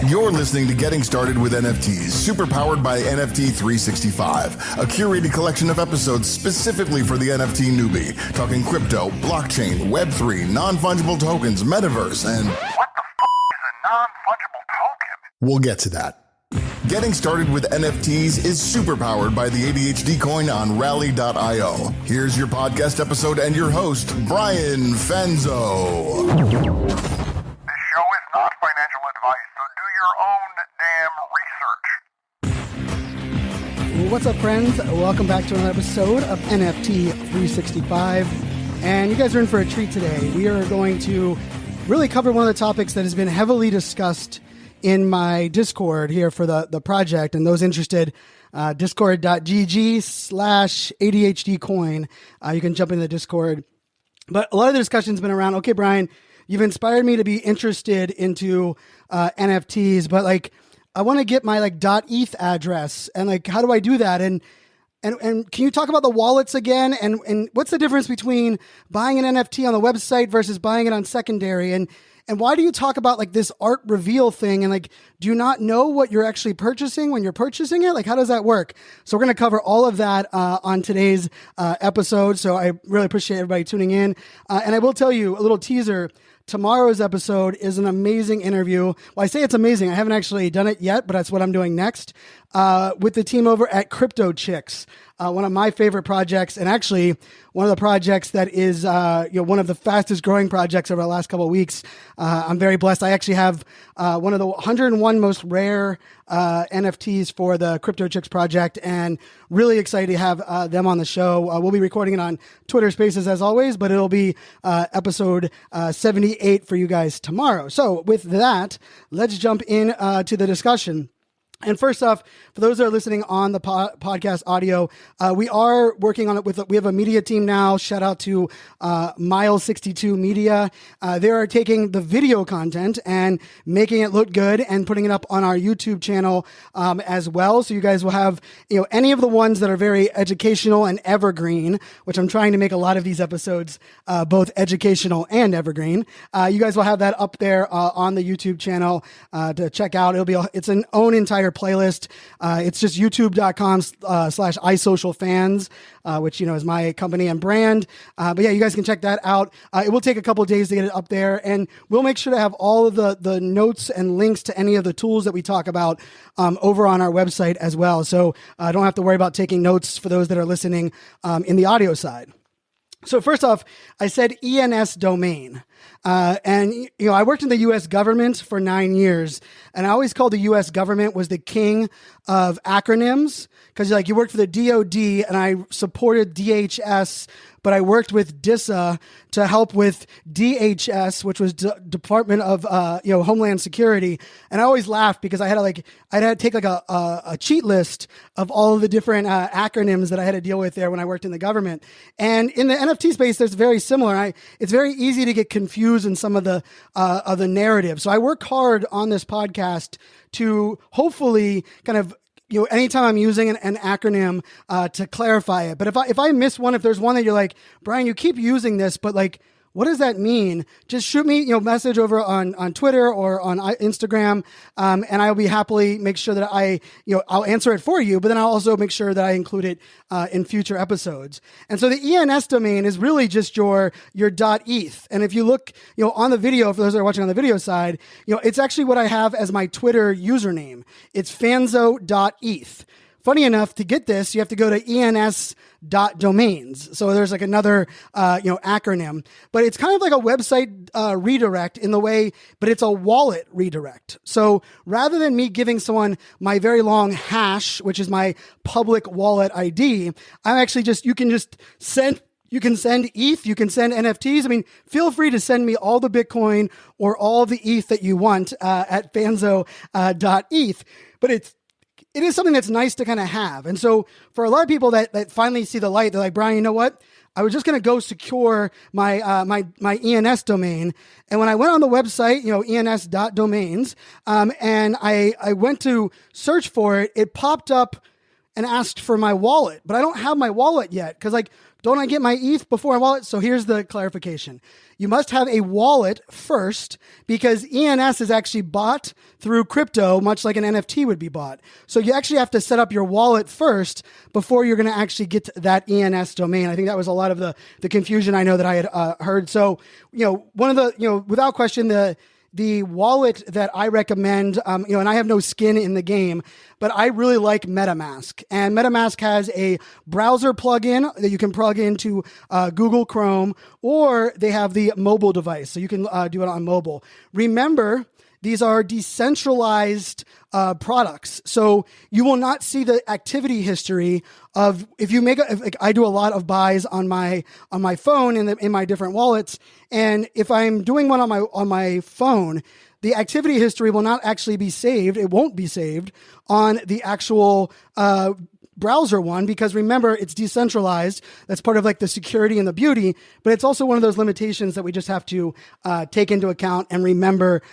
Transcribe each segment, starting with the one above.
You're listening to Getting Started with NFTs, superpowered by NFT 365, a curated collection of episodes specifically for the NFT newbie, talking crypto, blockchain, Web3, non-fungible tokens, metaverse, and... What the f*** is a non-fungible token? We'll get to that. Getting Started with NFTs is superpowered by the ADHD coin on Rally.io. Here's your podcast episode and your host, Brian Fenzo. This show is not financial advice, so do your own damn research. What's up, friends? Welcome back to another episode of NFT 365. And you guys are in for a treat today. We are going to really cover one of the topics that has been heavily discussed in my Discord here for the project, and those interested, discord.gg/ADHD coin. You can jump into the Discord. But a lot of the discussion's been around, okay, Brian, you've inspired me to be interested into NFTs, but I want to get my .eth address, and how do I do that? And can you talk about the wallets again? And what's the difference between buying an NFT on the website versus buying it on secondary? And why do you talk about this art reveal thing? And do you not know what you're actually purchasing when you're purchasing it? How does that work? So we're going to cover all of that on today's episode. So I really appreciate everybody tuning in. And I will tell you a little teaser. Tomorrow's episode is an amazing interview. Well, I say it's amazing. I haven't actually done it yet, but that's what I'm doing next with the team over at Crypto Chicks, one of my favorite projects, and actually one of the projects that is one of the fastest growing projects over the last couple of weeks. I'm very blessed. I actually have one of the 101 most rare NFTs for the Crypto Chicks project, and really excited to have them on the show. We'll be recording it on Twitter Spaces as always, but it'll be episode 78 for you guys tomorrow. So with that, let's jump in to the discussion. And first off, for those that are listening on the podcast audio, we are working on it we have a media team now. Shout out to Mile62 Media. They are taking the video content and making it look good and putting it up on our YouTube channel as well. So you guys will have, any of the ones that are very educational and evergreen, which I'm trying to make a lot of these episodes both educational and evergreen. You guys will have that up there on the YouTube channel to check out. It's an own entire playlist. It's just youtube.com/iSocialFans, which, is my company and brand. But yeah, you guys can check that out. It will take a couple of days to get it up there, and we'll make sure to have all of the notes and links to any of the tools that we talk about over on our website as well. So I don't have to worry about taking notes for those that are listening in the audio side. So first off, I said ENS domain. And I worked in the U.S. government for 9 years, and I always called the U.S. government was the king of acronyms, because you worked for the DOD, and I supported DHS, but I worked with DISA to help with DHS, which was Department of Homeland Security. And I always laughed because I had to take a cheat list of all of the different acronyms that I had to deal with there when I worked in the government. And in the NFT space, there's very similar. It's very easy to get confused in some of the narrative. So I work hard on this podcast to hopefully kind of, anytime I'm using an acronym to clarify it. But if I miss one, if there's one that you're like, Brian, you keep using this, but what does that mean? Just shoot me, message over on Twitter or on Instagram, and I'll be happily make sure that I'll answer it for you. But then I'll also make sure that I include it in future episodes. And so the ENS domain is really just your .eth. And if you look, on the video, for those that are watching on the video side, it's actually what I have as my Twitter username. It's fanzo.eth. Funny enough, to get this, you have to go to ens.domains. So there's another, acronym, but it's kind of like a website redirect in the way, but it's a wallet redirect. So rather than me giving someone my very long hash, which is my public wallet ID, I'm actually you can send ETH, you can send NFTs. I mean, feel free to send me all the Bitcoin or all the ETH that you want at fanzo.eth. But it is something that's nice to kind of have. And so for a lot of people that finally see the light, they're like, Brian, you know what? I was just going to go secure my my ENS domain. And when I went on the website, ens.domains, and I went to search for it, it popped up and asked for my wallet, but I don't have my wallet yet. Cause don't I get my ETH before I wallet? So here's the clarification. You must have a wallet first because ENS is actually bought through crypto, much like an NFT would be bought. So you actually have to set up your wallet first before you're going to actually get to that ENS domain. I think that was a lot of the confusion I know that I had heard. So, one of the, without question, the wallet that I recommend, and I have no skin in the game, but I really like Metamask. And Metamask has a browser plugin that you can plug into Google Chrome, or they have the mobile device, so you can do it on mobile. Remember, these are decentralized products, so you will not see the activity history of if you make I do a lot of buys on my phone in my different wallets, and if I'm doing one on my phone, the activity history will not actually be saved. It won't be saved on the actual browser one, because remember, it's decentralized. That's part of like the security and the beauty, but it's also one of those limitations that we just have to take into account and remember,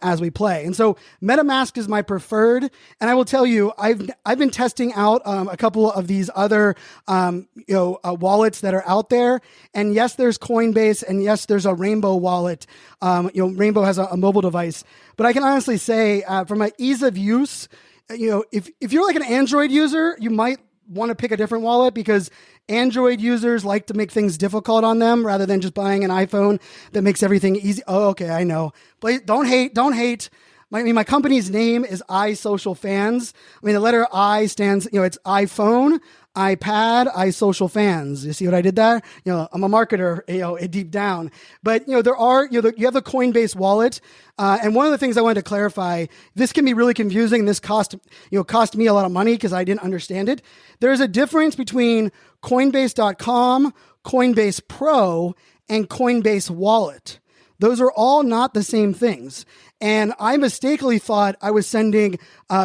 as we play. And so MetaMask is my preferred. And I will tell you, I've been testing out a couple of these other, wallets that are out there. And yes, there's Coinbase, and yes, there's a Rainbow wallet. Rainbow has a mobile device, but I can honestly say from an ease of use, if you're like an Android user, you might want to pick a different wallet because Android users like to make things difficult on them rather than just buying an iPhone that makes everything easy. Oh, okay, I know. But don't hate. My company's name is iSocialFans. The letter I stands, it's iPhone, iPad, iSocial Fans. You see what I did there? I'm a marketer, deep down. But, there are, you have the Coinbase wallet. And one of the things I wanted to clarify, this can be really confusing. This cost me a lot of money because I didn't understand it. There's a difference between Coinbase.com, Coinbase Pro, and Coinbase Wallet. Those are all not the same things. And I mistakenly thought I was sending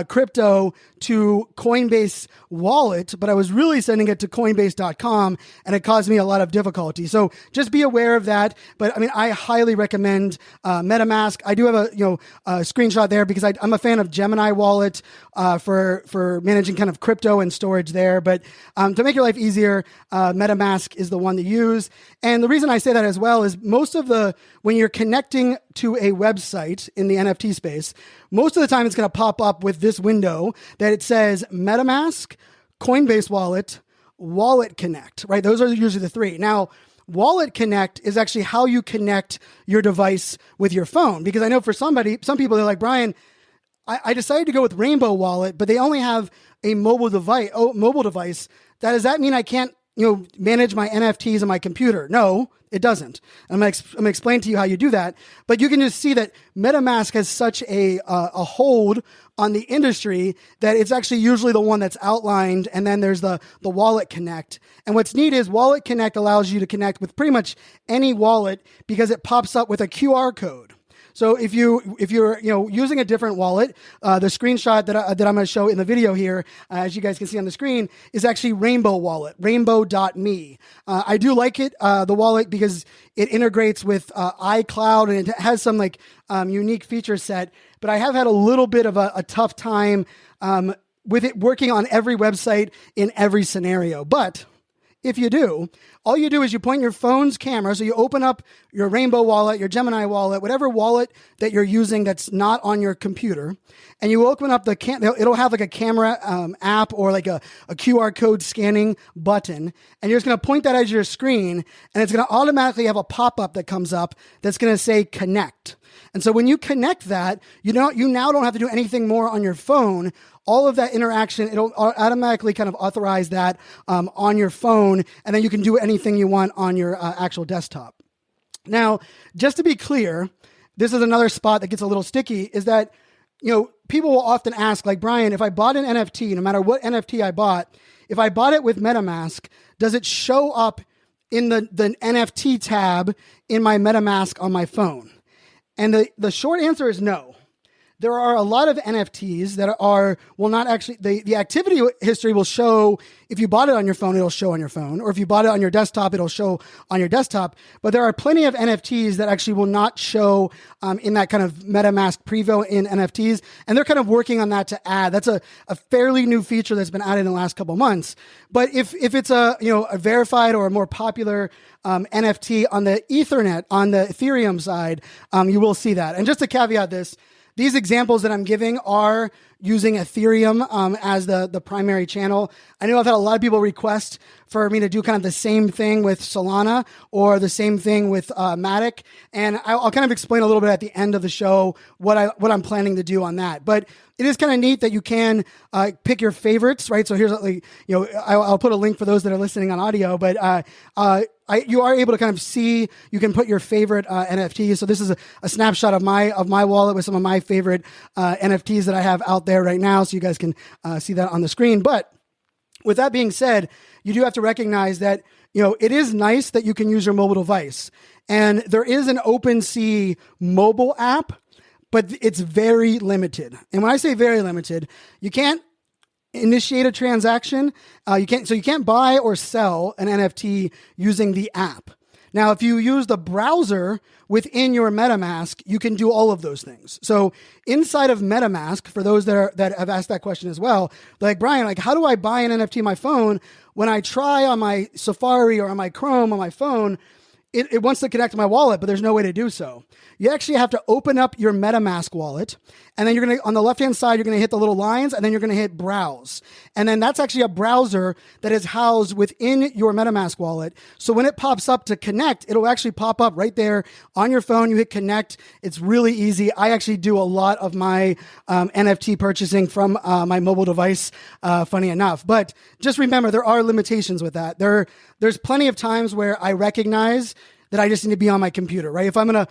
crypto to Coinbase Wallet, but I was really sending it to Coinbase.com, and it caused me a lot of difficulty. So just be aware of that. But I highly recommend MetaMask. I do have a screenshot there because I'm a fan of Gemini Wallet for managing kind of crypto and storage there. But to make your life easier, MetaMask is the one to use. And the reason I say that as well is when you're connecting to a website in the NFT space, most of the time it's going to pop up with this window that it says MetaMask, Coinbase Wallet, Wallet Connect, right? Those are usually the three. Now, Wallet Connect is actually how you connect your device with your phone. Because I know for some people, they're like, Brian, I decided to go with Rainbow Wallet, but they only have a mobile device. Does that mean I can't, manage my NFTs on my computer? No, it doesn't. I'm going to explain to you how you do that. But you can just see that MetaMask has such a hold on the industry that it's actually usually the one that's outlined. And then there's the Wallet Connect. And what's neat is Wallet Connect allows you to connect with pretty much any wallet because it pops up with a QR code. So if you're using a different wallet, the screenshot that I'm going to show in the video here, as you guys can see on the screen, is actually Rainbow Wallet, rainbow.me. I do like it, the wallet, because it integrates with iCloud and it has some unique feature set. But I have had a little bit of a tough time with it working on every website in every scenario. But if you do, all you do is you point your phone's camera. So you open up your Rainbow Wallet, your Gemini Wallet, whatever wallet that you're using that's not on your computer. And you open up it'll have like a camera app or like a QR code scanning button. And you're just going to point that as your screen. And it's going to automatically have a pop-up that comes up that's going to say connect. And so when you connect that, you now don't have to do anything more on your phone. All of that interaction, it'll automatically kind of authorize that on your phone, and then you can do anything you want on your actual desktop. Now, just to be clear, this is another spot that gets a little sticky, is that people will often ask, like, Brian, if I bought an NFT, no matter what NFT I bought, if I bought it with MetaMask, does it show up in the NFT tab in my MetaMask on my phone? And the short answer is no. there are a lot of NFTs that will not actually, the activity history will show, if you bought it on your phone, it'll show on your phone, or if you bought it on your desktop, it'll show on your desktop. But there are plenty of NFTs that actually will not show in that kind of Metamask preview in NFTs. And they're kind of working on that to add. That's a fairly new feature that's been added in the last couple of months. But if it's a verified or a more popular NFT on the Ethernet, on the Ethereum side, you will see that. And just to caveat this, these examples that I'm giving are using Ethereum as the primary channel. I know I've had a lot of people request for me to do kind of the same thing with Solana or the same thing with Matic, and I'll kind of explain a little bit at the end of the show what I'm planning to do on that. But it is kind of neat that you can pick your favorites, right? So here's I'll put a link for those that are listening on audio, but you are able to kind of see, you can put your favorite NFTs. So this is a snapshot of my wallet with some of my favorite NFTs that I have out there right now. So you guys can see that on the screen. But with that being said, you do have to recognize that, it is nice that you can use your mobile device. And there is an OpenSea mobile app, but it's very limited. And when I say very limited, you can't initiate a transaction. You can't buy or sell an NFT using the app. Now, if you use the browser within your MetaMask, you can do all of those things. So inside of MetaMask, for those that have asked that question as well, like, Brian, how do I buy an NFT on my phone? When I try on my Safari or on my Chrome on my phone, it wants to connect to my wallet, but there's no way to do so. You actually have to open up your MetaMask wallet, and then on the left-hand side, you're going to hit the little lines, and then you're going to hit browse. And then that's actually a browser that is housed within your MetaMask wallet. So when it pops up to connect, it'll actually pop up right there on your phone. You hit connect. It's really easy. I actually do a lot of my NFT purchasing from my mobile device, funny enough. But just remember, there are limitations with that. There's plenty of times where I recognize that I just need to be on my computer, right? If I'm gonna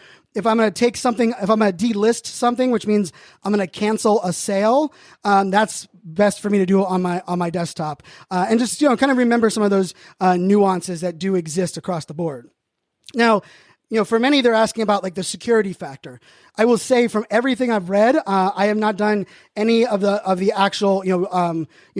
take something, if I'm gonna delist something, which means I'm gonna cancel a sale, that's best for me to do on my desktop, and just kind of remember some of those nuances that do exist across the board. Now, for many, they're asking about the security factor. I will say, from everything I've read, I have not done any of the actual,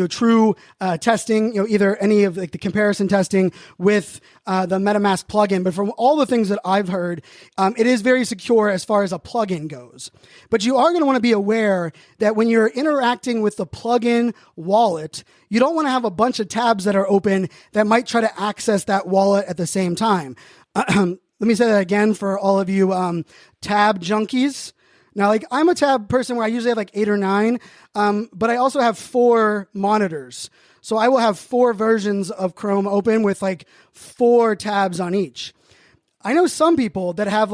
true testing, either any of the comparison testing with the MetaMask plugin. But from all the things that I've heard, it is very secure as far as a plugin goes. But you are going to want to be aware that when you're interacting with the plugin wallet, you don't want to have a bunch of tabs that are open that might try to access that wallet at the same time. Let me say that again for all of you tab junkies. Now, I'm a tab person where I usually have 8 or 9, but I also have 4 monitors. So I will have 4 versions of Chrome open with 4 tabs on each. I know some people that have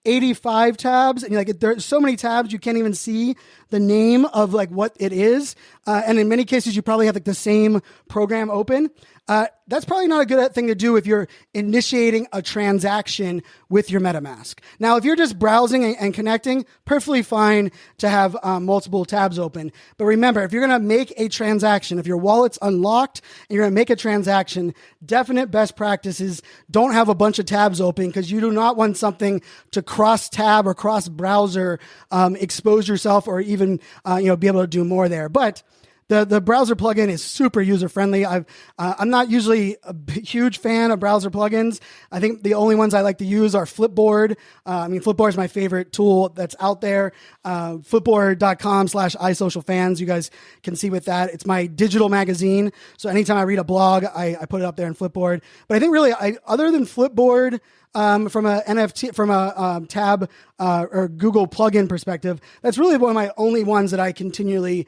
85 tabs, and there's so many tabs you can't even see the name of what it is. And in many cases, you probably have the same program open. That's probably not a good thing to do if you're initiating a transaction with your MetaMask. Now, if you're just browsing and connecting, perfectly fine to have multiple tabs open. But remember, if you're going to make a transaction, if your wallet's unlocked and you're going to make a transaction, definite best practices, don't have a bunch of tabs open, because you do not want something to cross-tab or cross-browser expose yourself, or even be able to do more there. But the browser plugin is super user-friendly. I'm not usually a huge fan of browser plugins. I think the only ones I like to use are Flipboard. Flipboard is my favorite tool that's out there. Flipboard.com/iSocialFans. You guys can see with that. It's my digital magazine. So anytime I read a blog, I put it up there in Flipboard. But I think really, other than Flipboard, from a NFT, from a tab or Google plugin perspective, that's really one of my only ones that I continually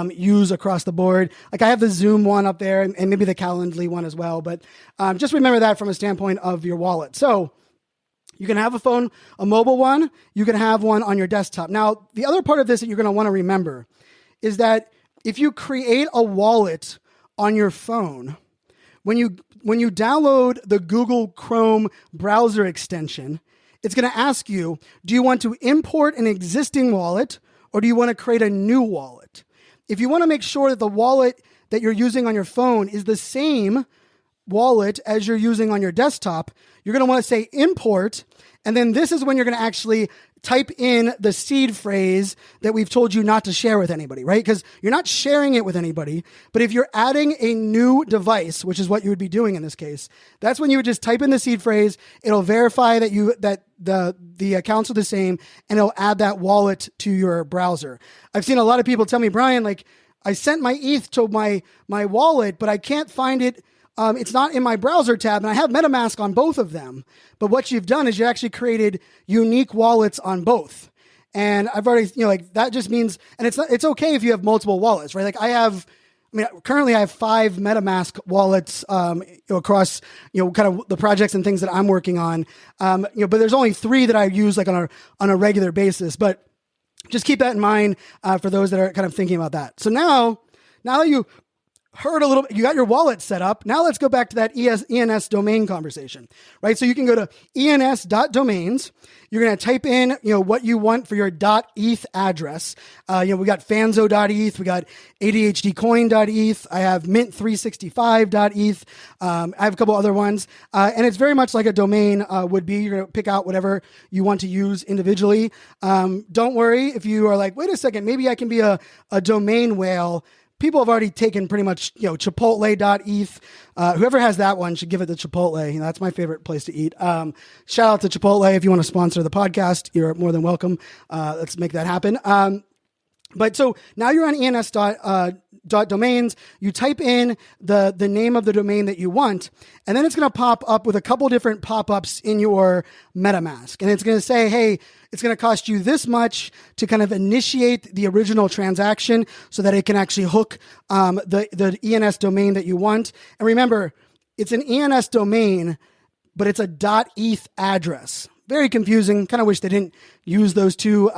use across the board. I have the Zoom one up there, and maybe the Calendly one as well. But just remember that from a standpoint of your wallet. So you can have a mobile one. You can have one on your desktop. Now, the other part of this that you're going to want to remember is that if you create a wallet on your phone, when you download the Google Chrome browser extension, it's going to ask you, do you want to import an existing wallet, or do you want to create a new wallet? If you want to make sure that the wallet that you're using on your phone is the same wallet as you're using on your desktop, you're going to want to say import, And then this is when you're going to actually type in the seed phrase that we've told you not to share with anybody, right? Because you're not sharing it with anybody. But if you're adding a new device, which is what you would be doing in this case, that's when you would just type in the seed phrase. It'll verify that the accounts are the same, and it'll add that wallet to your browser. I've seen a lot of people tell me, Brian, like, I sent my ETH to my wallet, but I can't find it. It's not in my browser tab, and I have MetaMask on both of them. But what you've done is you actually created unique wallets on both. And I've already, like, that just means, and it's okay if you have multiple wallets, right? Like currently I have 5 MetaMask wallets, across, kind of the projects and things that I'm working on. But there's only 3 that I use like on a regular basis. But just keep that in mind, for those that are kind of thinking about that. So now that you heard a little bit, you got your wallet set up. Now let's go back to that ENS domain conversation, right? So you can go to ens.domains. You're going to type in, what you want for your .eth address. We got fanzo.eth. We got ADHDcoin.eth. I have mint365.eth. I have a couple other ones. And it's very much like a domain would be. You're going to pick out whatever you want to use individually. Don't worry if you are like, wait a second, maybe I can be a domain whale. People have already taken pretty much, Chipotle.eth. Whoever has that one should give it to Chipotle. That's my favorite place to eat. Shout out to Chipotle. If you want to sponsor the podcast, you're more than welcome. Let's make that happen. But so now you're on ens.domains. You type in the name of the domain that you want, and then it's going to pop up with a couple different pop-ups in your MetaMask. And it's going to say, hey, it's going to cost you this much to kind of initiate the original transaction so that it can actually hook the ENS domain that you want. And remember, it's an ENS domain, but it's a .eth address. Very confusing. Kind of wish they didn't use those two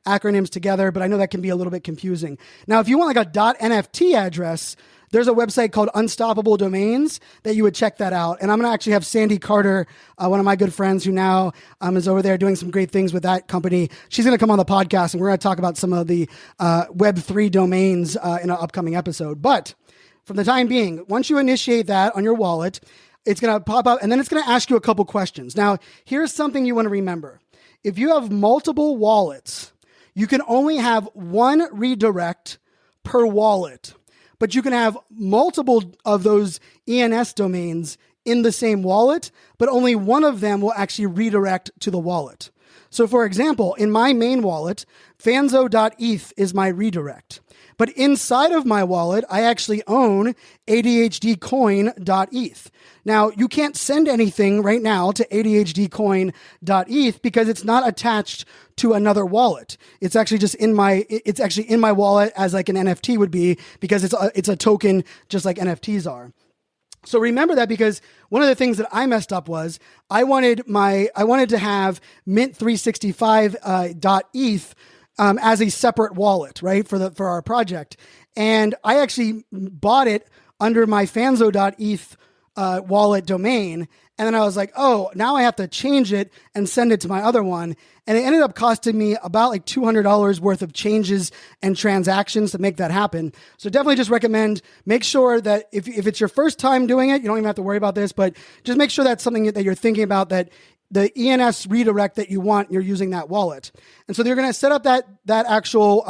acronyms together, but I know that can be a little bit confusing. Now, if you want like a .nft address, there's a website called Unstoppable Domains that you would check that out. And I'm going to actually have Sandy Carter, one of my good friends who now is over there doing some great things with that company. She's going to come on the podcast, and we're going to talk about some of the Web3 domains in an upcoming episode. But for the time being, once you initiate that on your wallet, it's going to pop up, and then it's going to ask you a couple questions. Now, here's something you want to remember. If you have multiple wallets, you can only have one redirect per wallet, but you can have multiple of those ENS domains in the same wallet, but only one of them will actually redirect to the wallet. So for example, in my main wallet, fanzo.eth is my redirect. But inside of my wallet, I actually own ADHDcoin.eth. Now, you can't send anything right now to ADHDcoin.eth because it's not attached to another wallet. It's actually just in my wallet as like an NFT would be, because it's a token just like NFTs are. So remember that, because one of the things that I messed up was I wanted to have mint365.eth as a separate wallet, right, for our project. And I actually bought it under my fanzo.eth wallet domain. And then I was like, oh, now I have to change it and send it to my other one. And it ended up costing me about like $200 worth of changes and transactions to make that happen. So definitely just recommend, make sure that if it's your first time doing it, you don't even have to worry about this, but just make sure that's something that you're thinking about, that the ENS redirect that you want, you're using that wallet. And so you're going to set up that actual,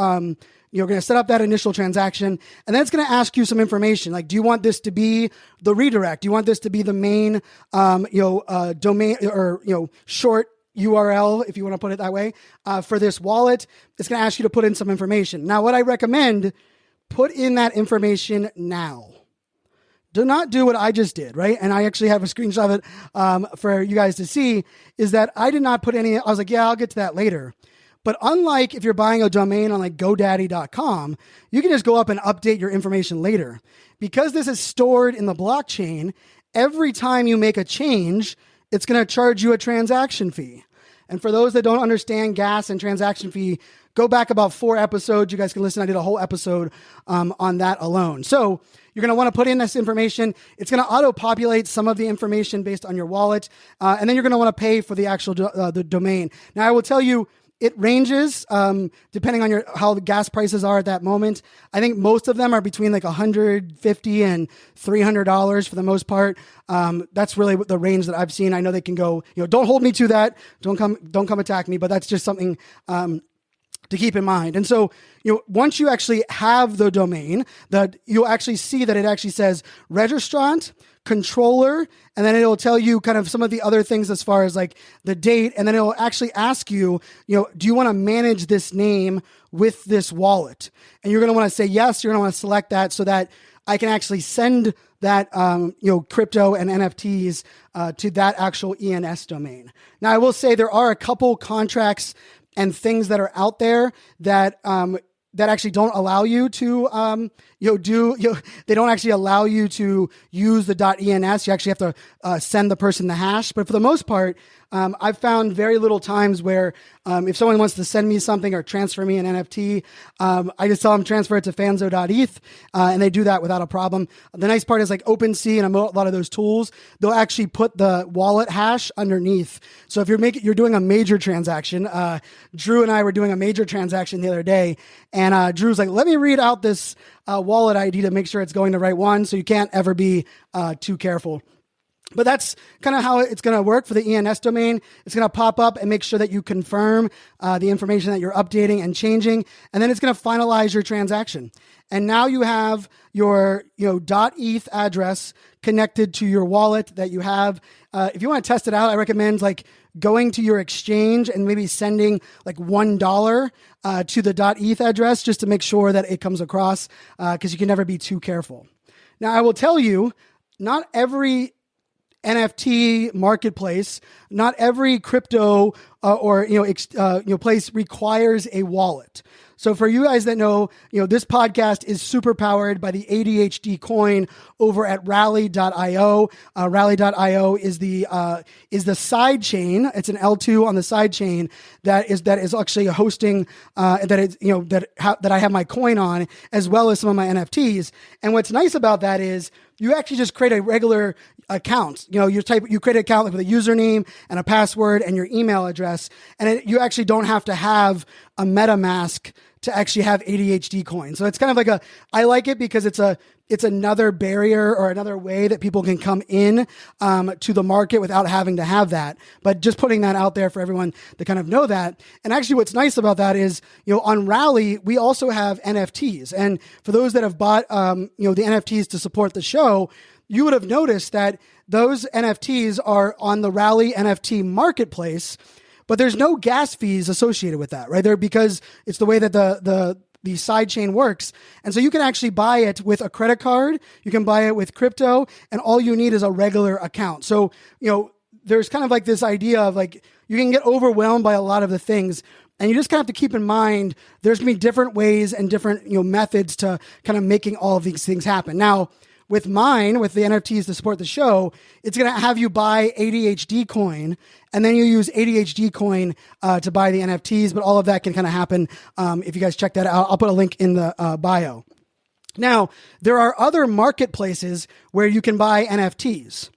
you're going to set up that initial transaction, and then it's going to ask you some information. Like, do you want this to be the redirect? Do you want this to be the main, domain or, short URL, if you want to put it that way, for this wallet? It's going to ask you to put in some information. Now, what I recommend, put in that information now. Do not do what I just did, right? And I actually have a screenshot of it for you guys to see, is that I did not put any, I was like, yeah, I'll get to that later. But unlike if you're buying a domain on like GoDaddy.com, you can just go up and update your information later. Because this is stored in the blockchain, every time you make a change, it's going to charge you a transaction fee. And for those that don't understand gas and transaction fee, go back about 4 episodes. You guys can listen. I did a whole episode on that alone. So you're going to want to put in this information. It's going to auto-populate some of the information based on your wallet. And then you're going to want to pay for the actual the domain. Now, I will tell you, it ranges depending on how the gas prices are at that moment. I think most of them are between like $150 and $300 for the most part. That's really the range that I've seen. I know they can go, don't hold me to that. Don't come attack me, but that's just something to keep in mind. And so, once you actually have the domain, that you'll actually see that it actually says registrant, controller, and then it'll tell you kind of some of the other things as far as like the date. And then it'll actually ask you, do you want to manage this name with this wallet? And you're going to want to say yes. You're going to want to select that so that I can actually send that, crypto and NFTs to that actual ENS domain. Now, I will say there are a couple contracts and things that are out there that actually don't allow you to, they don't actually allow you to use the .ens. You actually have to send the person the hash. But for the most part, I've found very little times where if someone wants to send me something or transfer me an NFT, I just tell them transfer it to fanzo.eth, and they do that without a problem. The nice part is like OpenSea and a lot of those tools, they'll actually put the wallet hash underneath. So if you're doing a major transaction, Drew and I were doing a major transaction the other day, and Drew's like, let me read out this wallet ID to make sure it's going the right one. So you can't ever be too careful. But that's kind of how it's going to work for the ENS domain. It's going to pop up and make sure that you confirm the information that you're updating and changing, and then it's going to finalize your transaction. And now you have your .eth address connected to your wallet that you have. If you want to test it out, I recommend like going to your exchange and maybe sending like $1 to the .eth address just to make sure that it comes across, because you can never be too careful. Now, I will tell you, not every NFT marketplace, not every crypto place requires a wallet. So for you guys that know, this podcast is super powered by the ADHD coin over at Rally.io. Rally.io is the side chain. It's an L2 on the side chain that is actually hosting that I have my coin on, as well as some of my NFTs. And what's nice about that is you actually just create a regular account. You create an account with a username and a password and your email address, and you actually don't have to have a MetaMask to actually have ADHD coin. So it's kind of I like it because it's another barrier or another way that people can come in to the market without having to have that. But just putting that out there for everyone to kind of know that. And actually what's nice about that is, on Rally, we also have NFTs. And for those that have bought, the NFTs to support the show, you would have noticed that those NFTs are on the Rally NFT marketplace, but there's no gas fees associated with that, right? Because it's the way that the sidechain works. And so you can actually buy it with a credit card, you can buy it with crypto, and all you need is a regular account. So, there's kind of like this idea of like, you can get overwhelmed by a lot of the things. And you just kind of have to keep in mind, there's going to be different ways and different, methods to kind of making all of these things happen. Now, with the NFTs to support the show, it's going to have you buy ADHD coin, and then you use ADHD coin to buy the NFTs. But all of that can kind of happen if you guys check that out. I'll put a link in the bio. Now, there are other marketplaces where you can buy NFTs.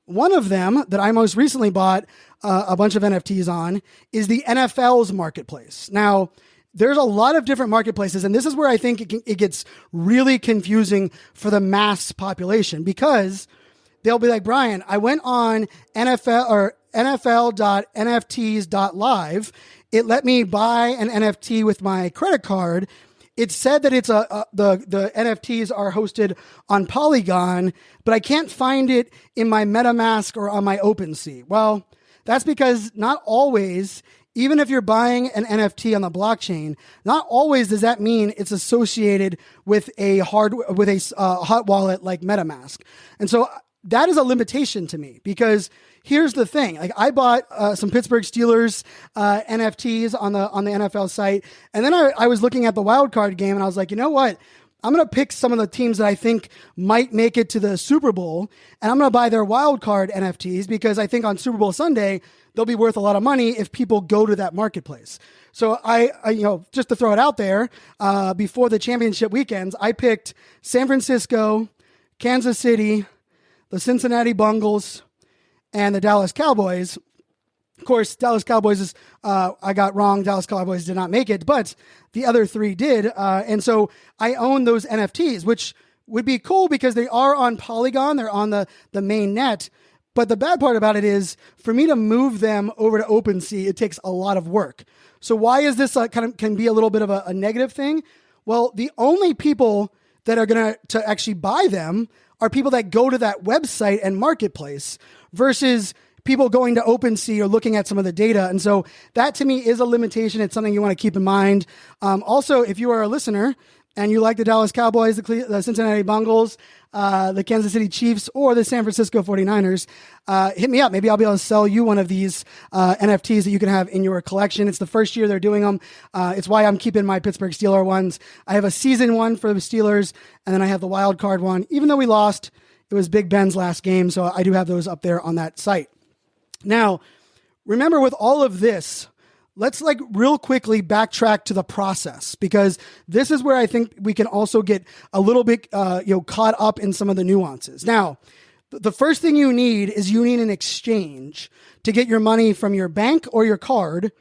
One of them that I most recently bought a bunch of NFTs on is the NFL's marketplace. Now, there's a lot of different marketplaces, and this is where I think it gets really confusing for the mass population, because they'll be like, Brian, I went on NFL.nfts.live. It let me buy an NFT with my credit card. It said that it's the NFTs are hosted on Polygon, but I can't find it in my MetaMask or on my OpenSea. Well, that's because not always, even if you're buying an NFT on the blockchain, not always does that mean it's associated with a hot wallet like MetaMask. And so that is a limitation to me, because here's the thing. Like, I bought some Pittsburgh Steelers NFTs on the NFL site, and then I was looking at the wild card game, and I was like, you know what? I'm going to pick some of the teams that I think might make it to the Super Bowl, and I'm going to buy their wild card NFTs, because I think on Super Bowl Sunday, they'll be worth a lot of money if people go to that marketplace. So I just to throw it out there, before the championship weekends, I picked San Francisco, Kansas City, the Cincinnati Bengals, and the Dallas Cowboys Of course, Dallas Cowboys is, I got wrong. Dallas Cowboys did not make it, but the other three did. And so I own those NFTs, which would be cool because they are on Polygon. They're on the main net. But the bad part about it is for me to move them over to OpenSea, it takes a lot of work. So why is this can be a little bit of a negative thing? Well, the only people that are going to actually buy them are people that go to that website and marketplace versus people going to OpenSea or looking at some of the data. And so that to me is a limitation. It's something you want to keep in mind. Also, if you are a listener and you like the Dallas Cowboys, the Cincinnati Bengals, the Kansas City Chiefs, or the San Francisco 49ers, hit me up. Maybe I'll be able to sell you one of these NFTs that you can have in your collection. It's the first year they're doing them. It's why I'm keeping my Pittsburgh Steelers ones. I have a season one for the Steelers, and then I have the wild card one. Even though we lost, it was Big Ben's last game, so I do have those up there on that site. Now, remember with all of this, let's real quickly backtrack to the process, because this is where I think we can also get a little bit caught up in some of the nuances. Now, the first thing you need is an exchange to get your money from your bank or your card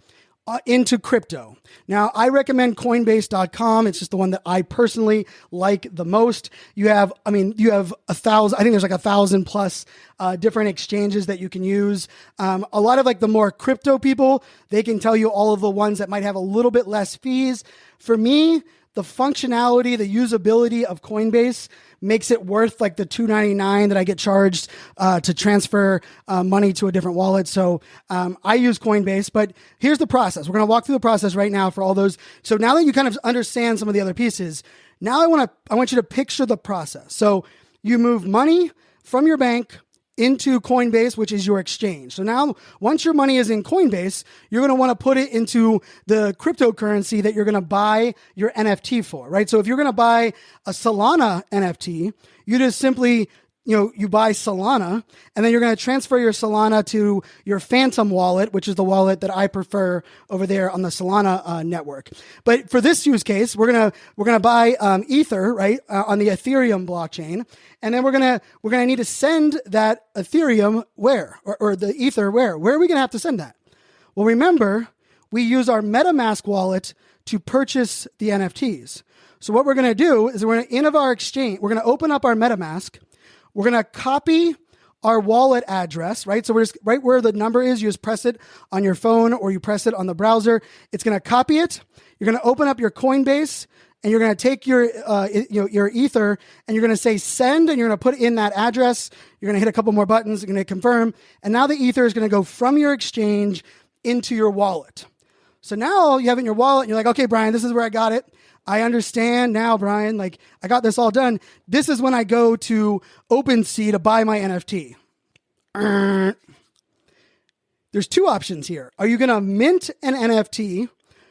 into crypto. Now, I recommend Coinbase.com. It's just the one that I personally like the most. You have 1,000, I think there's 1,000 plus different exchanges that you can use. A lot of the more crypto people, they can tell you all of the ones that might have a little bit less fees. For me, the functionality, the usability of Coinbase makes it worth the $2.99 that I get charged to transfer money to a different wallet. So I use Coinbase, but here's the process. We're going to walk through the process right now for all those. So now that you kind of understand some of the other pieces, now I want you to picture the process. So you move money from your bank into Coinbase, which is your exchange. So now once your money is in Coinbase, you're going to want to put it into the cryptocurrency that you're going to buy your NFT for, right? So if you're going to buy a Solana NFT, you just simply, you buy Solana, and then you're going to transfer your Solana to your Phantom wallet, which is the wallet that I prefer over there on the Solana network. But for this use case, we're gonna buy Ether, right, on the Ethereum blockchain, and then we're gonna need to send that Ethereum where, or the Ether where? Where are we gonna have to send that? Well, remember, we use our MetaMask wallet to purchase the NFTs. So what we're gonna do is we're gonna open up our MetaMask. We're going to copy our wallet address, right? So we're just right where the number is. You just press it on your phone or you press it on the browser. It's going to copy it. You're going to open up your Coinbase and you're going to take your Ether and you're going to say send, and you're going to put in that address. You're going to hit a couple more buttons. You're going to confirm. And now the Ether is going to go from your exchange into your wallet. So now you have it in your wallet and you're like, okay, Brian, this is where I got it. I understand now, Brian, I got this all done. This is when I go to OpenSea to buy my NFT. There's two options here. Are you going to mint an NFT,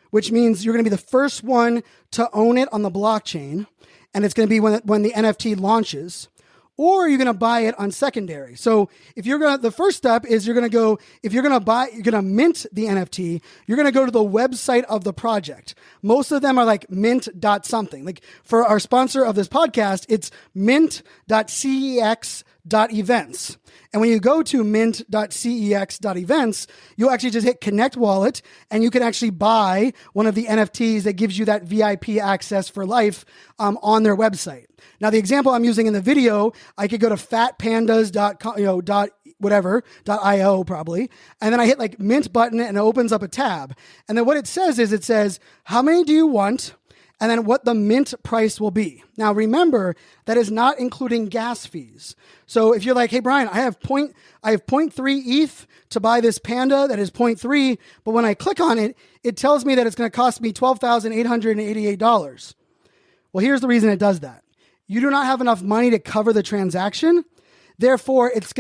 which means you're going to be the first one to own it on the blockchain, and it's going to be when the NFT launches? Or are you going to buy it on secondary? So the first step is if you're going to mint the NFT, you're going to go to the website of the project. Most of them are mint.something. For our sponsor of this podcast, it's mint.cex.events. And when you go to mint.cex.events, you'll actually just hit connect wallet, and you can actually buy one of the NFTs that gives you that VIP access for life on their website. Now, the example I'm using in the video, I could go to fatpandas.io probably, and then I hit mint button and it opens up a tab. And then what it says, how many do you want? And then what the mint price will be. Now, remember, that is not including gas fees. So if you're like, hey, Brian, I have 0.3 ETH to buy this Panda that is 0.3, but when I click on it, it tells me that it's going to cost me $12,888. Well, here's the reason it does that. You do not have enough money to cover the transaction. Therefore, it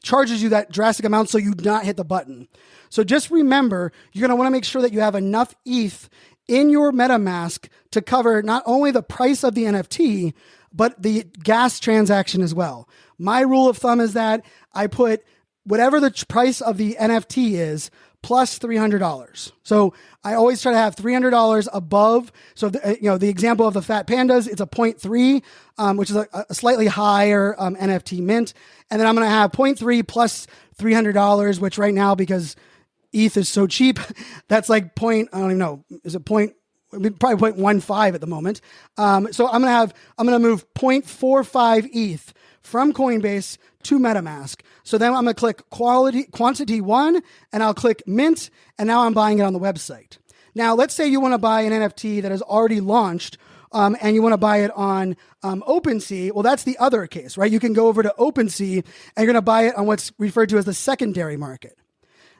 charges you that drastic amount so you do not hit the button. So just remember, you're going to want to make sure that you have enough ETH in your MetaMask to cover not only the price of the NFT, but the gas transaction as well. My rule of thumb is that I put whatever the price of the NFT is plus $300. So I always try to have $300 above. So the example of the Fat Pandas, it's a 0.3, which is a slightly higher NFT mint. And then I'm going to have 0.3 plus $300, which right now, because ETH is so cheap. That's like I don't even know. Is it probably 0.15 at the moment. So I'm going to move 0.45 ETH from Coinbase to Metamask. So then I'm going to click quantity 1 and I'll click mint. And now I'm buying it on the website. Now, let's say you want to buy an NFT that is already launched and you want to buy it on OpenSea. Well, that's the other case, right? You can go over to OpenSea and you're going to buy it on what's referred to as the secondary market.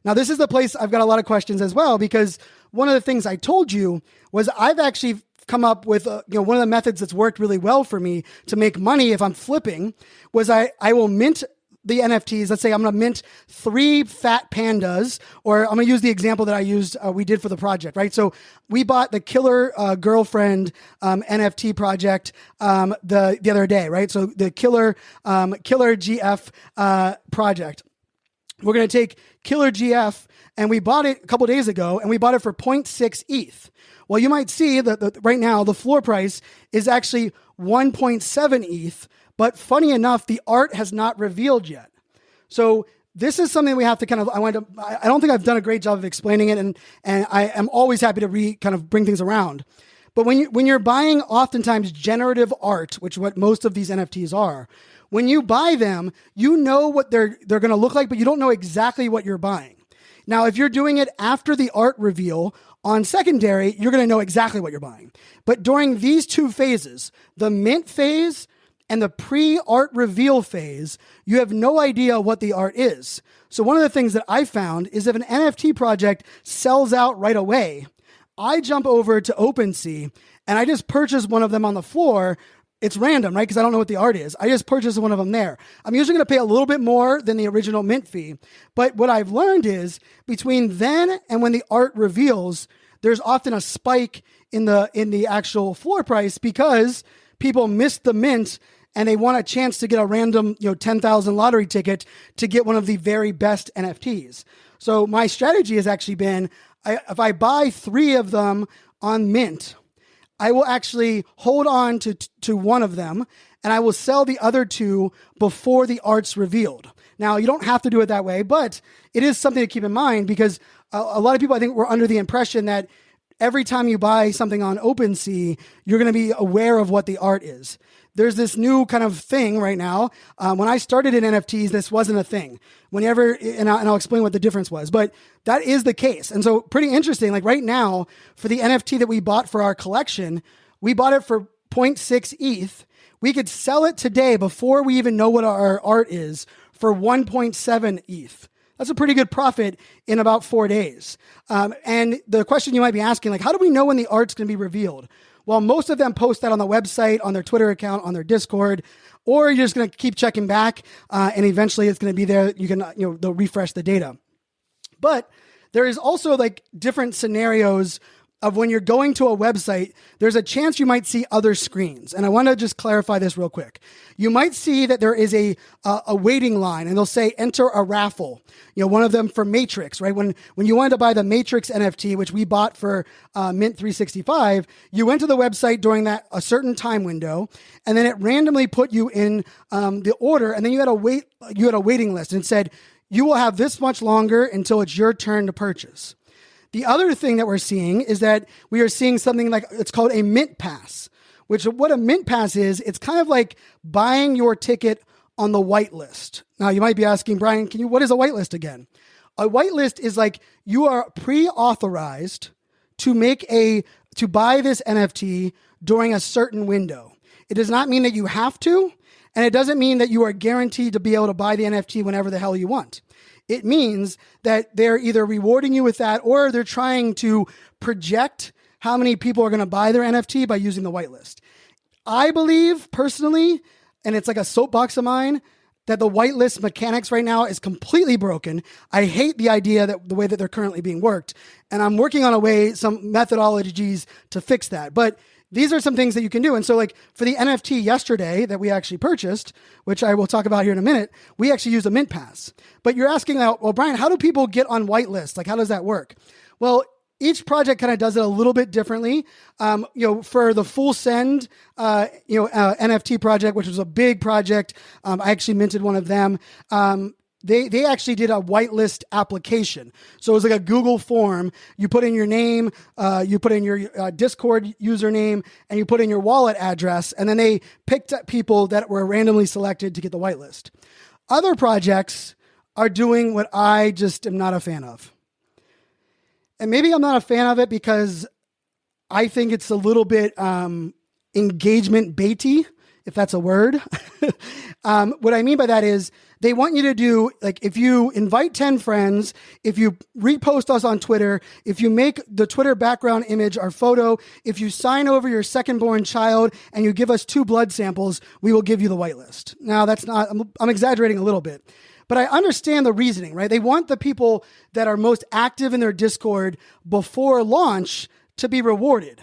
Now, this is the place I've got a lot of questions as well, because one of the things I told you was I've actually come up with one of the methods that's worked really well for me to make money if I'm flipping was I will mint the NFTs. Let's say I'm going to mint 3 fat pandas, or I'm going to use the example that we did for the project, right? So we bought the Killer Girlfriend NFT project the other day, right? So the Killer GF project. We're going to take Killer GF, and we bought it a couple days ago, and we bought it for 0.6 ETH. Well, you might see that right now the floor price is actually 1.7 ETH, but funny enough, the art has not revealed yet. So this is something we have to I don't think I've done a great job of explaining it, and I am always happy to bring things around. But when you're buying oftentimes generative art, which is what most of these NFTs are, when you buy them, you know what they're going to look like, but you don't know exactly what you're buying. Now, if you're doing it after the art reveal on secondary, you're going to know exactly what you're buying. But during these 2 phases, the mint phase and the pre-art reveal phase, you have no idea what the art is. So one of the things that I found is if an NFT project sells out right away, I jump over to OpenSea and I just purchase one of them on the floor. It's random, right? Because I don't know what the art is. I just purchased one of them there. I'm usually going to pay a little bit more than the original mint fee. But what I've learned is between then and when the art reveals, there's often a spike in the actual floor price because people missed the mint and they want a chance to get a random 10,000 lottery ticket to get one of the very best NFTs. So my strategy has actually been, if I buy 3 of them on mint, I will actually hold on to one of them and I will sell the other 2 before the art's revealed. Now, you don't have to do it that way, but it is something to keep in mind because a lot of people, I think, were under the impression that every time you buy something on OpenSea, you're going to be aware of what the art is. There's this new kind of thing right now. When I started in NFTs, this wasn't a thing. And I'll explain what the difference was, but that is the case. And so pretty interesting, like right now for the NFT that we bought for our collection, we bought it for 0.6 ETH. We could sell it today before we even know what our art is for 1.7 ETH. That's a pretty good profit in about 4 days. And the question you might be asking, like, how do we know when the art's going to be revealed? Well, most of them post that on the website, on their Twitter account, on their Discord, or you're just going to keep checking back, and eventually it's going to be there. You can, they'll refresh the data. But there is also like different scenarios of when you're going to a website, there's a chance you might see other screens. And I want to just clarify this real quick. You might see that there is a waiting line and they'll say enter a raffle. One of them for Matrix, right? When you wanted to buy the Matrix NFT, which we bought for Mint 365, you went to the website during a certain time window, and then it randomly put you in the order, and then you had a waiting list and it said, you will have this much longer until it's your turn to purchase. The other thing that we're seeing is that we are seeing something like, it's called a mint pass, which what a mint pass is, it's kind of like buying your ticket on the whitelist. Now you might be asking, Brian, what is a whitelist again? A whitelist is like you are pre-authorized to buy this NFT during a certain window. It does not mean that you have to, and it doesn't mean that you are guaranteed to be able to buy the NFT whenever the hell you want. It means that they're either rewarding you with that or they're trying to project how many people are going to buy their NFT by using the whitelist. I believe personally, and it's like a soapbox of mine, that the whitelist mechanics right now is completely broken. I hate the idea that the way that they're currently being worked. And I'm working on some methodologies to fix that. But these are some things that you can do. And so like for the NFT yesterday that we actually purchased, which I will talk about here in a minute, we actually used a mint pass. But you're asking now, well, Brian, how do people get on whitelist? Like, how does that work? Well, each project kind of does it a little bit differently. For the Full Send, NFT project, which was a big project, I actually minted one of them. they actually did a whitelist application. So it was like a Google form. You put in your name, you put in your Discord username, and you put in your wallet address, and then they picked up people that were randomly selected to get the whitelist. Other projects are doing what I just am not a fan of. And maybe I'm not a fan of it because I think it's a little bit engagement baity, if that's a word. What I mean by that is they want you to do, like, if you invite 10 friends, if you repost us on Twitter, if you make the Twitter background image our photo, if you sign over your second-born child and you give us 2 blood samples, we will give you the whitelist. Now, that's not, I'm exaggerating a little bit, but I understand the reasoning, right? They want the people that are most active in their Discord before launch to be rewarded.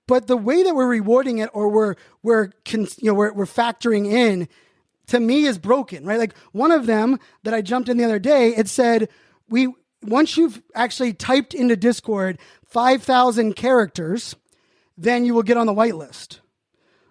But the way that we're rewarding it, or we're factoring in, to me, is broken, right? Like, one of them that I jumped in the other day, it said, once you've actually typed into Discord 5,000 characters, then you will get on the whitelist.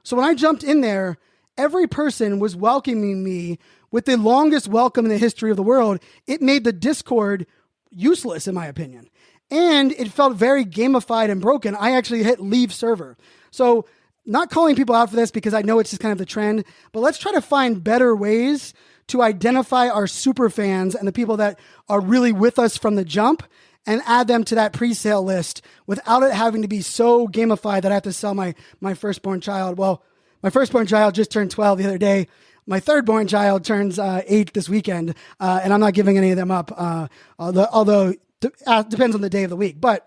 So when I jumped in there, every person was welcoming me with the longest welcome in the history of the world. It made the Discord useless, in my opinion. And it felt very gamified and broken. I actually hit leave server. So, not calling people out for this because I know it's just kind of the trend, but let's try to find better ways to identify our super fans and the people that are really with us from the jump and add them to that pre-sale list without it having to be so gamified that I have to sell my firstborn child. Well, my firstborn child just turned 12 the other day. My thirdborn child turns 8 this weekend, and I'm not giving any of them up, although depends on the day of the week. But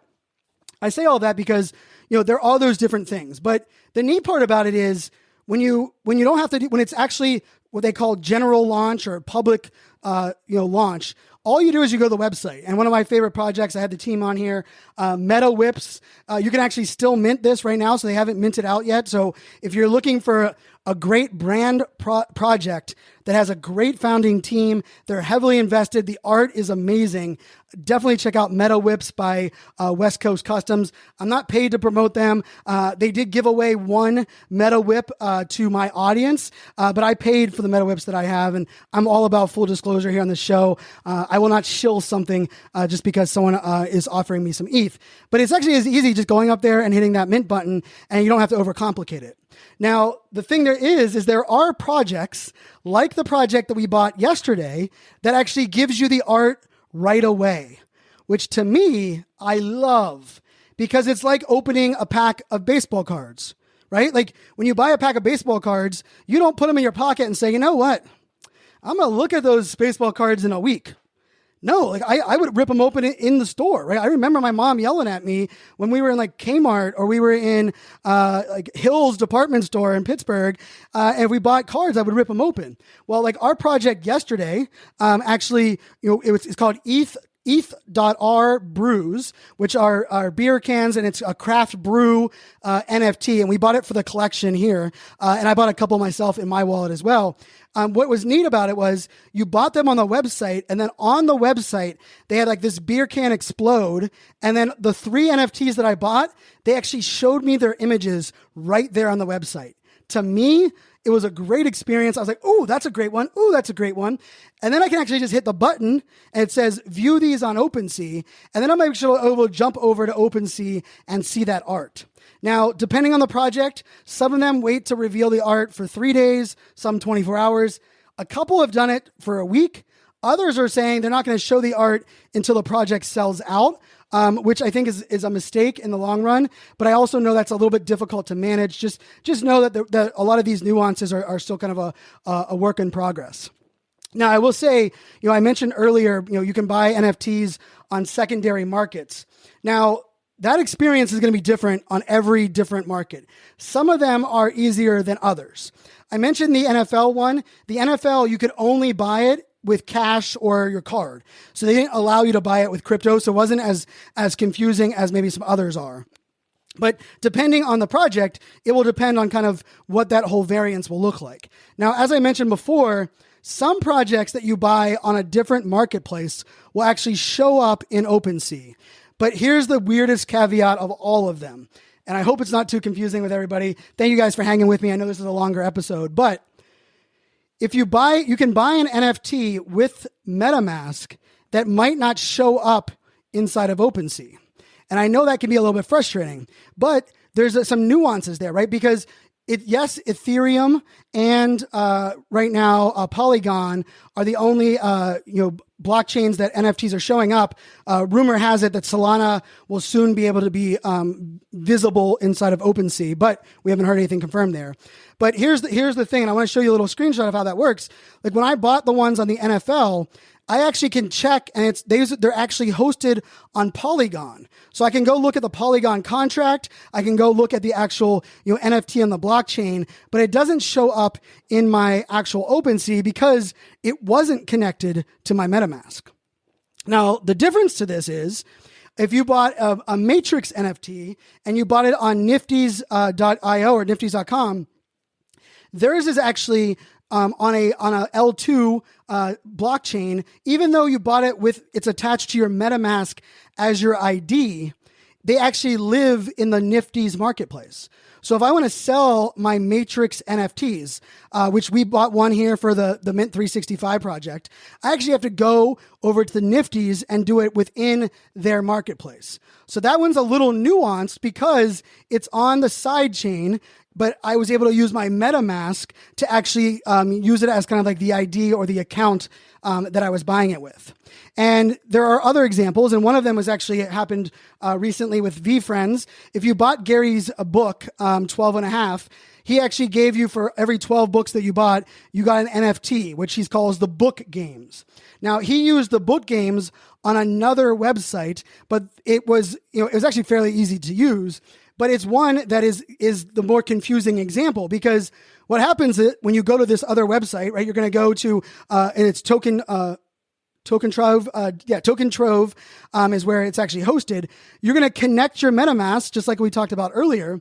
I say all that because, there are all those different things. But the neat part about it is when you don't have to do, when it's actually what they call general launch or public, launch, all you do is you go to the website. And one of my favorite projects, I had the team on here, Meta Whips. You can actually still mint this right now, so they haven't minted out yet. So if you're looking for a great brand project that has a great founding team, they're heavily invested, the art is amazing, definitely check out Meta Whips by West Coast Customs. I'm not paid to promote them. They did give away one Meta Whip to my audience, but I paid for the Meta Whips that I have, and I'm all about full disclosure here on the show. I will not shill something just because someone is offering me some ETH. But it's actually as easy just going up there and hitting that mint button, and you don't have to overcomplicate it. Now, the thing there is there are projects like the project that we bought yesterday that actually gives you the art right away, which to me, I love, because it's like opening a pack of baseball cards, right? Like when you buy a pack of baseball cards, you don't put them in your pocket and say, you know what? I'm going to look at those baseball cards in a week. No, like I would rip them open in the store, right? I remember my mom yelling at me when we were in like Kmart or we were in like Hills department store in Pittsburgh, and we bought cards, I would rip them open. Well, like our project yesterday, actually, it's called ETH.R brews, which are beer cans, and it's a craft brew NFT, and we bought it for the collection here, and I bought a couple myself in my wallet as well. What was neat about it was you bought them on the website, and then on the website, they had like this beer can explode, and then the 3 NFTs that I bought, they actually showed me their images right there on the website. To me, it was a great experience. I was like, "Ooh, that's a great one. Ooh, that's a great one." And then I can actually just hit the button and it says, view these on OpenSea. And then I'm actually able to jump over to OpenSea and see that art. Now, depending on the project, some of them wait to reveal the art for 3 days, some 24 hours. A couple have done it for a week. Others are saying they're not going to show the art until the project sells out, which I think is a mistake in the long run. But I also know that's a little bit difficult to manage. Just know that a lot of these nuances are still kind of a work in progress. Now, I will say, I mentioned earlier, you can buy NFTs on secondary markets. Now, that experience is going to be different on every different market. Some of them are easier than others. I mentioned the NFL one. The NFL, you could only buy it with cash or your card. So they didn't allow you to buy it with crypto. So it wasn't as confusing as maybe some others are. But depending on the project, it will depend on kind of what that whole variance will look like. Now, as I mentioned before, some projects that you buy on a different marketplace will actually show up in OpenSea. But here's the weirdest caveat of all of them. And I hope it's not too confusing with everybody. Thank you guys for hanging with me. I know this is a longer episode, but if you can buy an NFT with MetaMask that might not show up inside of OpenSea. And I know that can be a little bit frustrating, but there's some nuances there, right? Because yes, Ethereum and right now Polygon are the only blockchains that NFTs are showing up. Rumor has it that Solana will soon be able to be visible inside of OpenSea, but we haven't heard anything confirmed there. But here's the thing, and I want to show you a little screenshot of how that works. Like when I bought the ones on the NFL, I actually can check, and they're actually hosted on Polygon. So I can go look at the Polygon contract. I can go look at the actual NFT on the blockchain, but it doesn't show up in my actual OpenSea because it wasn't connected to my MetaMask. Now, the difference to this is if you bought a Matrix NFT and you bought it on nifties.io or nifties.com, theirs is actually on a L2 blockchain. Even though you bought it it's attached to your MetaMask as your ID, they actually live in the Nifty's marketplace. So if I want to sell my Matrix NFTs, which we bought one here for the Mint 365 project, I actually have to go over to the Nifty's and do it within their marketplace. So that one's a little nuanced because it's on the side chain, but I was able to use my MetaMask to actually use it as kind of like the ID or the account that I was buying it with. And there are other examples, and one of them was actually, it happened recently with VFriends. If you bought Gary's book, 12 and a half, he actually gave you, for every 12 books that you bought, you got an NFT, which he calls the book games. Now, he used the book games on another website, but it was actually fairly easy to use. But it's one that is the more confusing example, because what happens is when you go to this other website, right, you're going to go to, and it's Token Trove is where it's actually hosted. You're going to connect your MetaMask, just like we talked about earlier,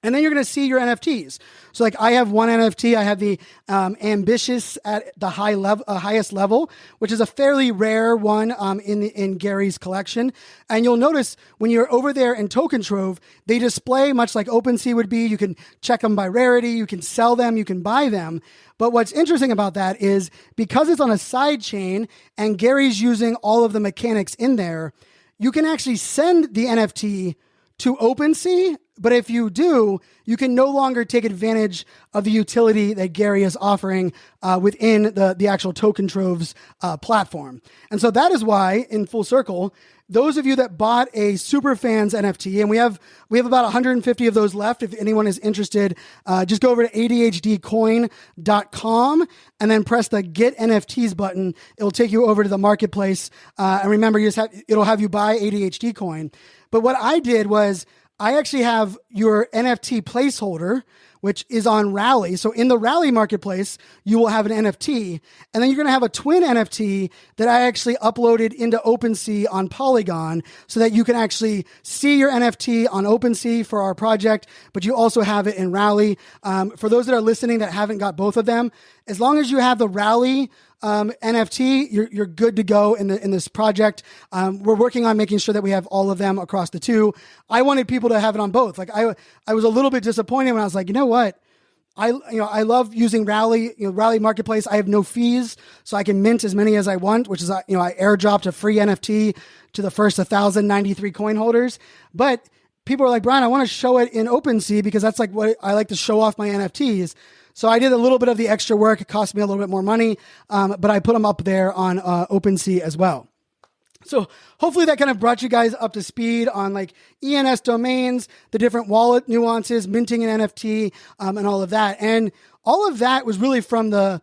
and then you're going to see your NFTs. So like I have one NFT, I have the Ambitious at the highest level, which is a fairly rare one in Gary's collection. And you'll notice when you're over there in Token Trove, they display much like OpenSea would be. You can check them by rarity, you can sell them, you can buy them. But what's interesting about that is because it's on a side chain and Gary's using all of the mechanics in there, you can actually send the NFT to OpenSea. But if you do, you can no longer take advantage of the utility that Gary is offering within the actual Token Trove's platform. And so that is why, in full circle, those of you that bought a Superfans NFT, and we have about 150 of those left. If anyone is interested, just go over to adhdcoin.com and then press the Get NFTs button. It'll take you over to the marketplace. And remember, it'll have you buy ADHD coin. But what I did was I actually have your NFT placeholder, which is on Rally. So in the Rally marketplace, you will have an NFT, and then you're going to have a twin NFT that I actually uploaded into OpenSea on Polygon so that you can actually see your NFT on OpenSea for our project, but you also have it in Rally. For those that are listening that haven't got both of them, as long as you have the Rally NFT, you're good to go in this project. We're working on making sure that we have all of them across the two. I wanted people to have it on both. Like I was a little bit disappointed when I was like, you know what? I love using Rally, Rally Marketplace. I have no fees, so I can mint as many as I want, which is, I airdropped a free NFT to the first 1,093 coin holders. But people are like, Brian, I want to show it in OpenSea because that's like what I like to show off my NFTs. So I did a little bit of the extra work. It cost me a little bit more money, but I put them up there on OpenSea as well. So hopefully that kind of brought you guys up to speed on like ENS domains, the different wallet nuances, minting an NFT, and all of that. And all of that was really from the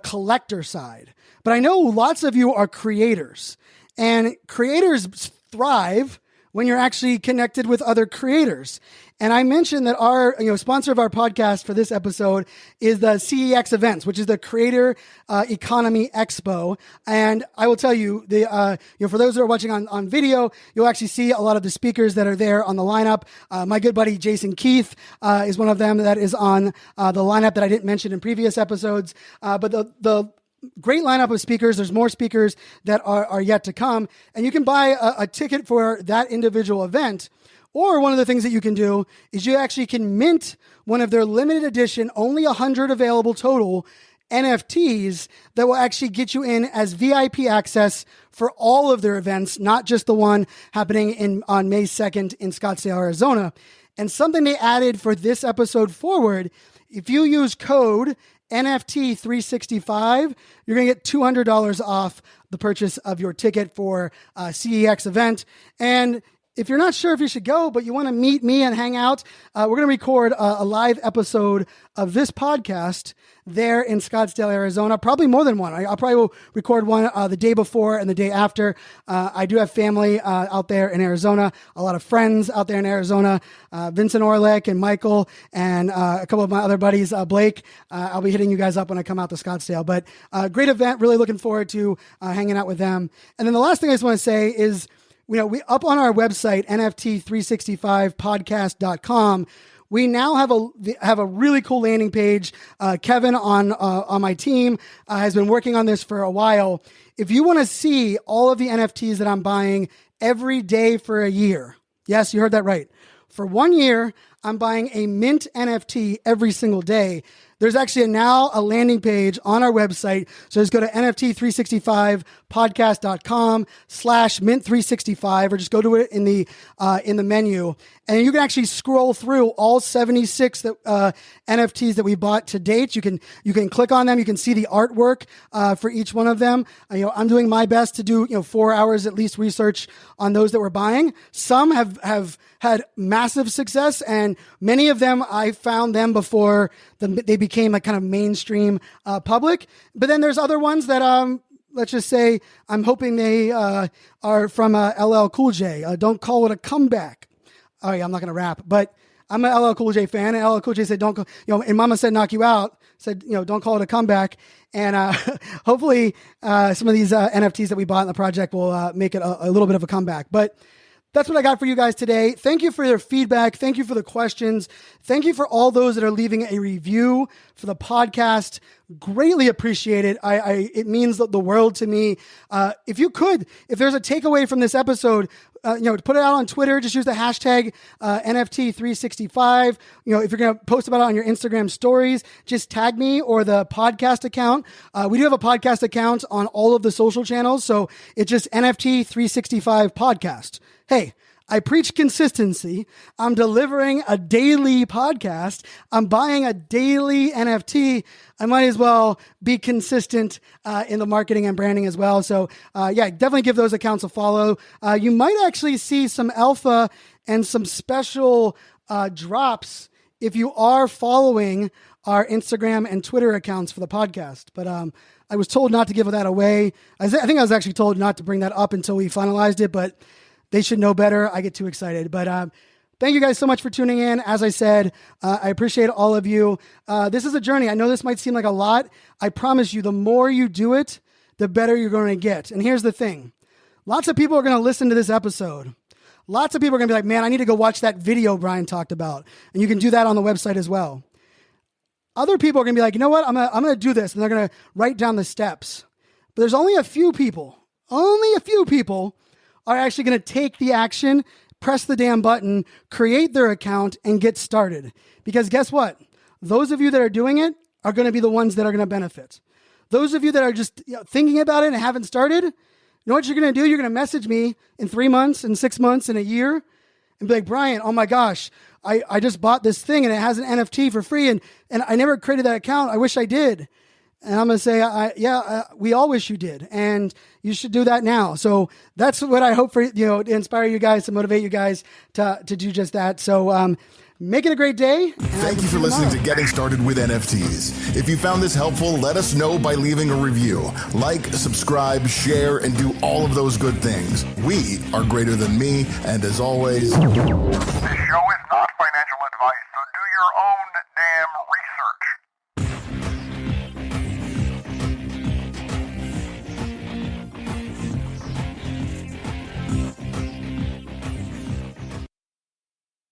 collector side. But I know lots of you are creators, and creators thrive when you're actually connected with other creators. And I mentioned that our sponsor of our podcast for this episode is the CEX events, which is the Creator Economy Expo. And I will tell you, for those that are watching on video, you'll actually see a lot of the speakers that are there on the lineup. My good buddy Jason Keith is one of them that is on the lineup that I didn't mention in previous episodes. But the great lineup of speakers. There's more speakers that are yet to come. And you can buy a ticket for that individual event. Or one of the things that you can do is you actually can mint one of their limited edition, only 100 available total, NFTs that will actually get you in as VIP access for all of their events, not just the one happening on May 2nd in Scottsdale, Arizona. And something they added for this episode forward, if you use code NFT365, you're going to get $200 off the purchase of your ticket for CEX event. And if you're not sure if you should go, but you want to meet me and hang out, we're going to record a live episode of this podcast there in Scottsdale, Arizona. Probably more than one. I'll probably will record one the day before and the day after. I do have family out there in Arizona, a lot of friends out there in Arizona, Vincent Orlick and Michael and a couple of my other buddies, Blake. I'll be hitting you guys up when I come out to Scottsdale. But great event. Really looking forward to hanging out with them. And then the last thing I just want to say is, we up on our website, NFT365podcast.com, we now have a really cool landing page. Kevin on my team has been working on this for a while. If you want to see all of the NFTs that I'm buying every day for a year, yes, you heard that right. For 1 year, I'm buying a mint NFT every single day. There's actually now a landing page on our website. So just go to NFT365podcast.com/mint365 or just go to it in the menu. And you can actually scroll through all 76 NFTs that we bought to date. You can click on them. You can see the artwork for each one of them. I'm doing my best to do 4 hours at least research on those that we're buying. Some have had massive success, and many of them I found them before they became a kind of mainstream public. But then there's other ones that let's just say I'm hoping they are from LL Cool J. Don't call it a comeback. Oh yeah, I'm not gonna rap, but I'm an LL Cool J fan, and LL Cool J said, "Don't call," and Mama said, "Knock you out." Said, don't call it a comeback. And hopefully, some of these NFTs that we bought in the project will make it a little bit of a comeback. But that's what I got for you guys today. Thank you for your feedback. Thank you for the questions. Thank you for all those that are leaving a review for the podcast. Greatly appreciate it. It means the world to me. If there's a takeaway from this episode, put it out on Twitter. Just use the hashtag NFT365. If you're going to post about it on your Instagram stories, just tag me or the podcast account. We do have a podcast account on all of the social channels, so it's just NFT365 podcast. Hey, I preach consistency. I'm delivering a daily podcast. I'm buying a daily NFT. I might as well be consistent in the marketing and branding as well. So definitely give those accounts a follow. You might actually see some alpha and some special drops if you are following our Instagram and Twitter accounts for the podcast. But I was told not to give that away. I think I was actually told not to bring that up until we finalized it, but they should know better. I get too excited. But thank you guys so much for tuning in. As I said, I appreciate all of you. This is a journey. I know this might seem like a lot. I promise you, the more you do it, the better you're going to get. And here's the thing. Lots of people are going to listen to this episode. Lots of people are going to be like, man, I need to go watch that video Brian talked about. And you can do that on the website as well. Other people are going to be like, you know what? I'm going to do this. And they're going to write down the steps. But there's only a few people are actually going to take the action, press the damn button, create their account, and get started. Because guess what? Those of you that are doing it are going to be the ones that are going to benefit. Those of you that are just thinking about it and haven't started, you know what you're going to do? You're going to message me in 3 months, in 6 months, in a year, and be like, Brian, oh my gosh, I just bought this thing and it has an NFT for free, and I never created that account. I wish I did. And I'm going to say, we all wish you did, and you should do that now. So that's what I hope for, to inspire you guys, to motivate you guys to do just that. So make it a great day. Thank you for listening to Getting Started with NFTs. If you found this helpful, let us know by leaving a review. Like, subscribe, share, and do all of those good things. We are greater than me, and as always, The show